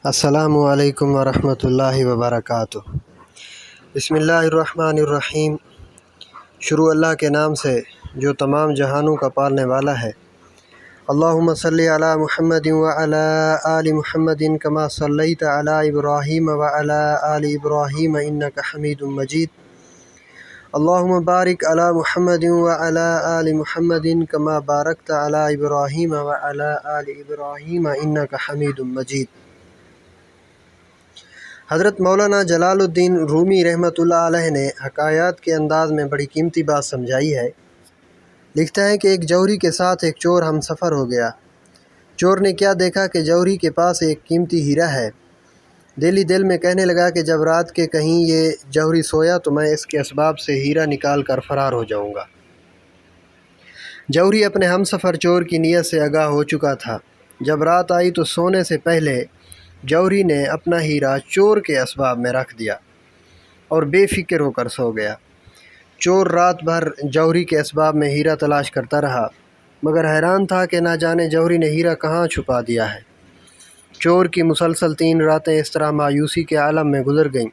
السلام علیکم ورحمۃ اللہ وبرکاتہ۔ بسم اللہ الرحمن الرحیم۔ شروع اللہ کے نام سے جو تمام جہانوں کا پالنے والا ہے۔ اللہم صلی علی محمد وعلی آل محمد کما صلیت علی ابراہیم وعلی آل ابراہیم انک حمید مجید۔ اللہم بارک علی محمد وعلی آل محمد کما بارکت علی ابراہیم وعلی آل ابراہیم انک حمید مجید۔ حضرت مولانا جلال الدین رومی رحمۃ اللہ علیہ نے حکایات کے انداز میں بڑی قیمتی بات سمجھائی ہے۔ لکھتا ہے کہ ایک جوہری کے ساتھ ایک چور ہم سفر ہو گیا۔ چور نے کیا دیکھا کہ جوہری کے پاس ایک قیمتی ہیرا ہے۔ دل ہی دل میں کہنے لگا کہ جب رات کے کہیں یہ جوہری سویا تو میں اس کے اسباب سے ہیرا نکال کر فرار ہو جاؤں گا۔ جوہری اپنے ہم سفر چور کی نیت سے آگاہ ہو چکا تھا۔ جب رات آئی تو سونے سے پہلے جوہری نے اپنا ہیرا چور کے اسباب میں رکھ دیا اور بے فکر ہو کر سو گیا۔ چور رات بھر جوہری کے اسباب میں ہیرا تلاش کرتا رہا، مگر حیران تھا کہ نہ جانے جوہری نے ہیرا کہاں چھپا دیا ہے۔ چور کی مسلسل 3 راتیں اس طرح مایوسی کے عالم میں گزر گئیں۔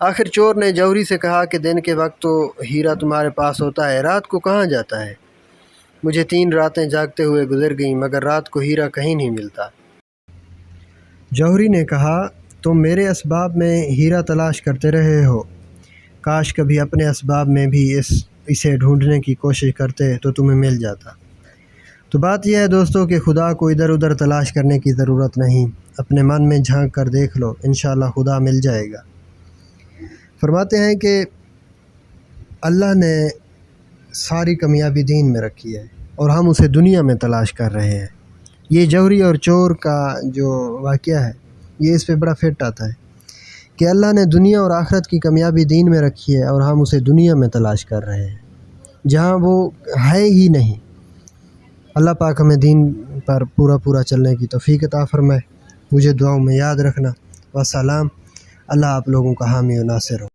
آخر چور نے جوہری سے کہا کہ دن کے وقت تو ہیرا تمہارے پاس ہوتا ہے، رات کو کہاں جاتا ہے؟ مجھے 3 راتیں جاگتے ہوئے گزر گئیں مگر رات کو ہیرا کہیں نہیں ملتا۔ جوہری نے کہا، تم میرے اسباب میں ہیرا تلاش کرتے رہے ہو، کاش کبھی اپنے اسباب میں بھی اسے ڈھونڈنے کی کوشش کرتے تو تمہیں مل جاتا۔ تو بات یہ ہے دوستو کہ خدا کو ادھر ادھر تلاش کرنے کی ضرورت نہیں، اپنے من میں جھانک کر دیکھ لو، انشاءاللہ خدا مل جائے گا۔ فرماتے ہیں کہ اللہ نے ساری کامیابی دین میں رکھی ہے اور ہم اسے دنیا میں تلاش کر رہے ہیں۔ یہ جوہری اور چور کا جو واقعہ ہے یہ اس پہ بڑا فٹ آتا ہے کہ اللہ نے دنیا اور آخرت کی کامیابی دین میں رکھی ہے اور ہم اسے دنیا میں تلاش کر رہے ہیں جہاں وہ ہے ہی نہیں۔ اللہ پاک ہمیں دین پر پورا چلنے کی توفیق عطا فرمائے۔ مجھے دعاؤں میں یاد رکھنا۔ والسلام۔ اللہ آپ لوگوں کا حامی و ناصر ہو۔